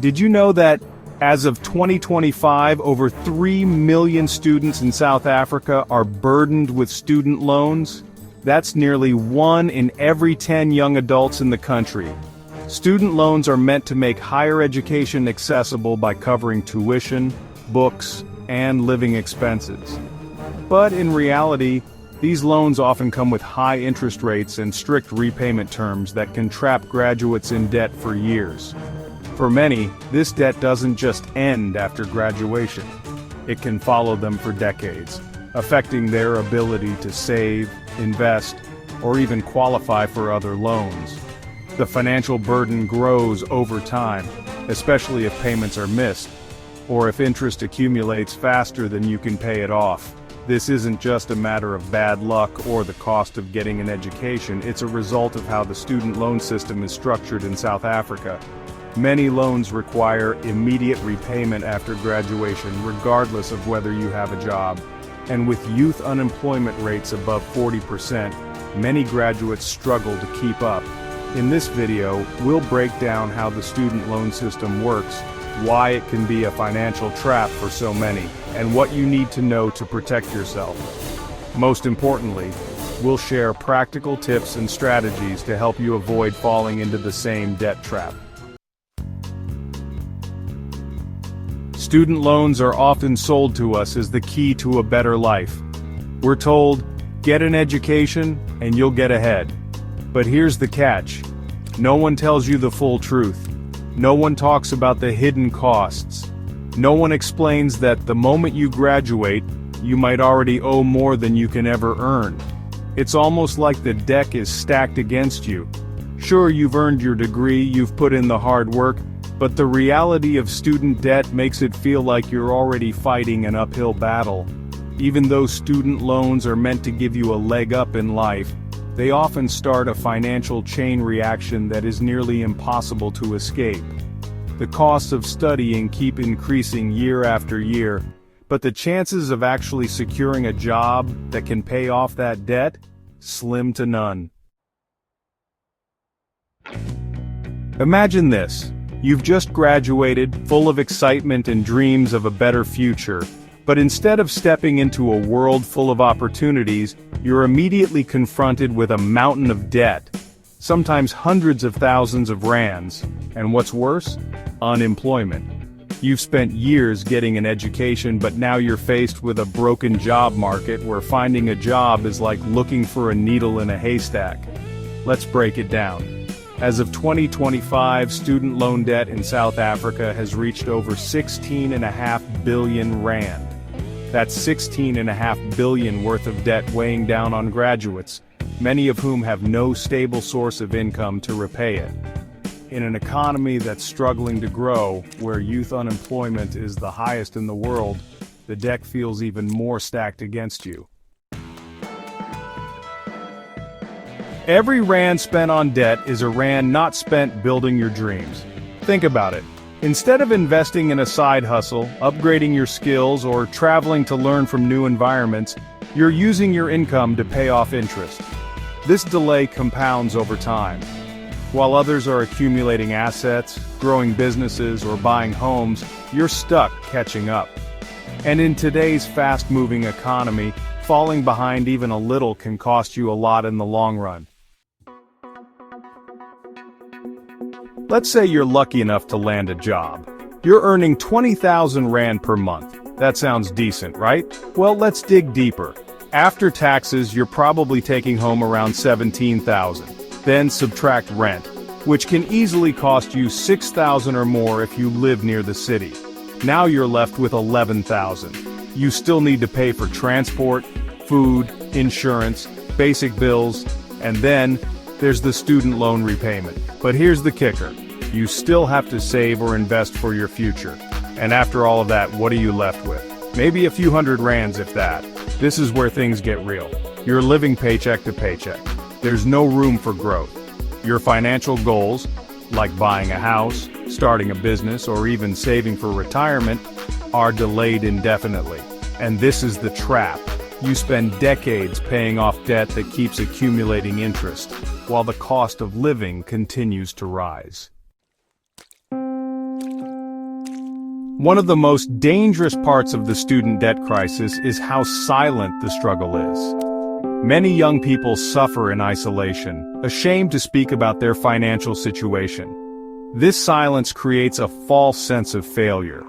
Did you know that as of 2025, over 3 million students in South Africa are burdened with student loans? That's nearly 1 in every 10 young adults in the country. Student loans are meant to make higher education accessible by covering tuition, books, and living expenses. But in reality, these loans often come with high interest rates and strict repayment terms that can trap graduates in debt for years. For many, this debt doesn't just end after graduation. It can follow them for decades, affecting their ability to save, invest, or even qualify for other loans. The financial burden grows over time, especially if payments are missed, or if interest accumulates faster than you can pay it off. This isn't just a matter of bad luck or the cost of getting an education, it's a result of how the student loan system is structured in South Africa. Many loans require immediate repayment after graduation, regardless of whether you have a job. And with youth unemployment rates above 40%, many graduates struggle to keep up. In this video, we'll break down how the student loan system works, why it can be a financial trap for so many, and what you need to know to protect yourself. Most importantly, we'll share practical tips and strategies to help you avoid falling into the same debt trap. Student loans are often sold to us as the key to a better life. We're told, get an education and you'll get ahead. But here's the catch. No one tells you the full truth. No one talks about the hidden costs. No one explains that the moment you graduate, you might already owe more than you can ever earn. It's almost like the deck is stacked against you. Sure, you've earned your degree, you've put in the hard work, but the reality of student debt makes it feel like you're already fighting an uphill battle. Even though student loans are meant to give you a leg up in life, they often start a financial chain reaction that is nearly impossible to escape. The costs of studying keep increasing year after year, but the chances of actually securing a job that can pay off that debt? Slim to none. Imagine this. You've just graduated, full of excitement and dreams of a better future, but instead of stepping into a world full of opportunities, you're immediately confronted with a mountain of debt, sometimes hundreds of thousands of rands, and what's worse? Unemployment. You've spent years getting an education, but now you're faced with a broken job market where finding a job is like looking for a needle in a haystack. Let's break it down. As of 2025, student loan debt in South Africa has reached over 16.5 billion rand. That's 16.5 billion worth of debt weighing down on graduates, many of whom have no stable source of income to repay it. In an economy that's struggling to grow, where youth unemployment is the highest in the world, the deck feels even more stacked against you. Every rand spent on debt is a rand not spent building your dreams. Think about it. Instead of investing in a side hustle, upgrading your skills, or traveling to learn from new environments, you're using your income to pay off interest. This delay compounds over time. While others are accumulating assets, growing businesses, or buying homes, you're stuck catching up. And in today's fast-moving economy, falling behind even a little can cost you a lot in the long run. Let's say you're lucky enough to land a job. You're earning 20,000 rand per month. That sounds decent, right? Well, let's dig deeper. After taxes, you're probably taking home around 17,000. Then subtract rent, which can easily cost you 6,000 or more if you live near the city. Now you're left with 11,000. You still need to pay for transport, food, insurance, basic bills, and then there's the student loan repayment. But here's the kicker. You still have to save or invest for your future. And after all of that, what are you left with? Maybe a few hundred rands if that. This is where things get real. You're living paycheck to paycheck. There's no room for growth. Your financial goals, like buying a house, starting a business, or even saving for retirement, are delayed indefinitely. And this is the trap. You spend decades paying off debt that keeps accumulating interest, while the cost of living continues to rise. One of the most dangerous parts of the student debt crisis is how silent the struggle is. Many young people suffer in isolation, ashamed to speak about their financial situation. This silence creates a false sense of failure.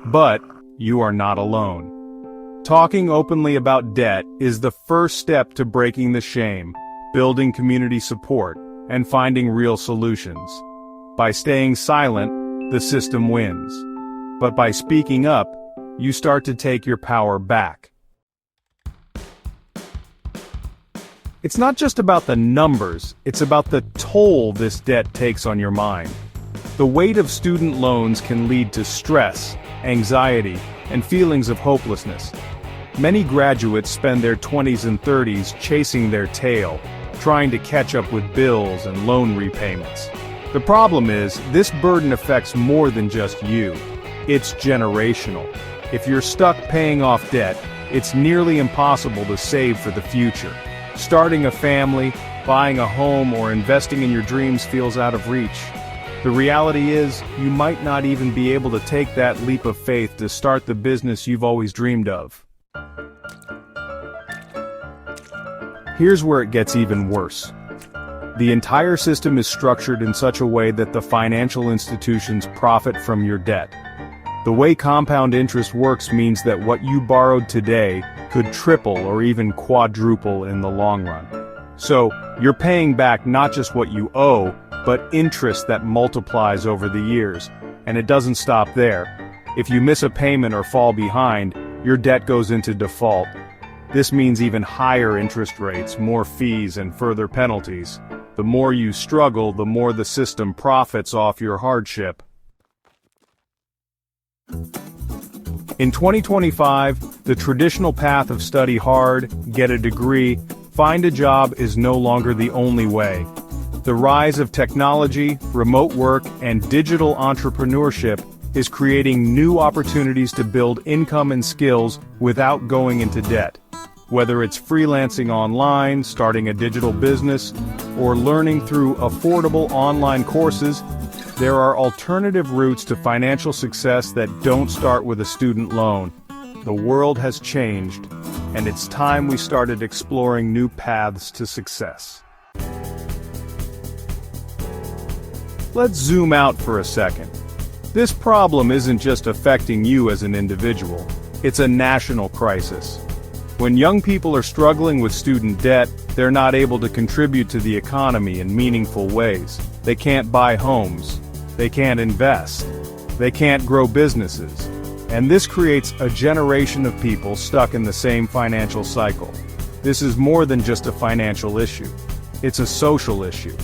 But you are not alone. Talking openly about debt is the first step to breaking the shame, building community support, and finding real solutions. By staying silent, the system wins. But by speaking up, you start to take your power back. It's not just about the numbers, it's about the toll this debt takes on your mind. The weight of student loans can lead to stress, anxiety, and feelings of hopelessness. Many graduates spend their 20s and 30s chasing their tail, trying to catch up with bills and loan repayments. The problem is, this burden affects more than just you. It's generational. If you're stuck paying off debt, it's nearly impossible to save for the future. Starting a family, buying a home, or investing in your dreams feels out of reach. The reality is, you might not even be able to take that leap of faith to start the business you've always dreamed of. Here's where it gets even worse. The entire system is structured in such a way that the financial institutions profit from your debt. The way compound interest works means that what you borrowed today could triple or even quadruple in the long run. So, you're paying back not just what you owe, but interest that multiplies over the years. And it doesn't stop there. If you miss a payment or fall behind, your debt goes into default. This means even higher interest rates, more fees, and further penalties. The more you struggle, the more the system profits off your hardship. In 2025, the traditional path of study hard, get a degree, find a job is no longer the only way. The rise of technology, remote work, and digital entrepreneurship is creating new opportunities to build income and skills without going into debt. Whether it's freelancing online, starting a digital business, or learning through affordable online courses, there are alternative routes to financial success that don't start with a student loan. The world has changed, and it's time we started exploring new paths to success. Let's zoom out for a second. This problem isn't just affecting you as an individual, it's a national crisis. When young people are struggling with student debt, they're not able to contribute to the economy in meaningful ways. They can't buy homes. They can't invest. They can't grow businesses. And this creates a generation of people stuck in the same financial cycle. This is more than just a financial issue. It's a social issue.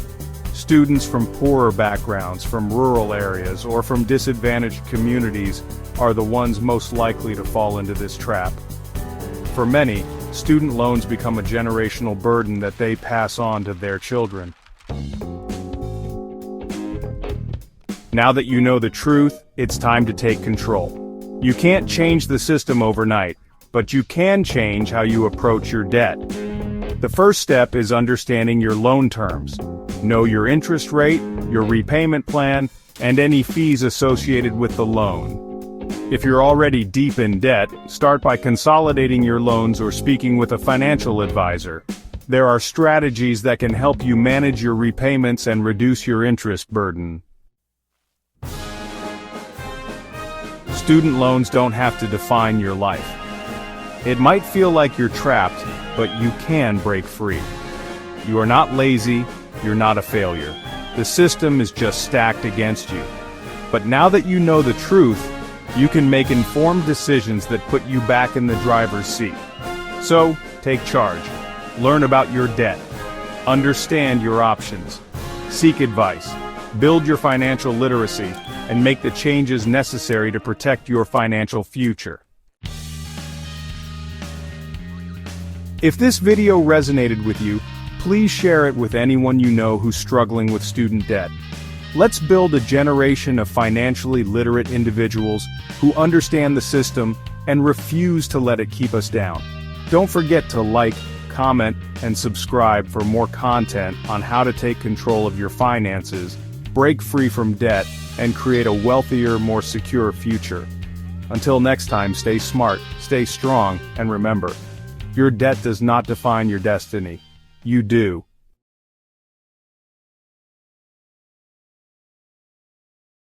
Students from poorer backgrounds, from rural areas, or from disadvantaged communities are the ones most likely to fall into this trap. For many, student loans become a generational burden that they pass on to their children. Now that you know the truth, it's time to take control. You can't change the system overnight, but you can change how you approach your debt. The first step is understanding your loan terms. Know your interest rate, your repayment plan, and any fees associated with the loan. If you're already deep in debt, start by consolidating your loans or speaking with a financial advisor. There are strategies that can help you manage your repayments and reduce your interest burden. Student loans don't have to define your life. It might feel like you're trapped, but you can break free. You are not lazy, you're not a failure. The system is just stacked against you. But now that you know the truth, you can make informed decisions that put you back in the driver's seat. So, take charge. Learn about your debt. Understand your options. Seek advice. Build your financial literacy, and make the changes necessary to protect your financial future. If this video resonated with you, please share it with anyone you know who's struggling with student debt. Let's build a generation of financially literate individuals who understand the system and refuse to let it keep us down. Don't forget to like, comment, and subscribe for more content on how to take control of your finances, break free from debt, and create a wealthier, more secure future. Until next time, stay smart, stay strong, and remember, your debt does not define your destiny. You do.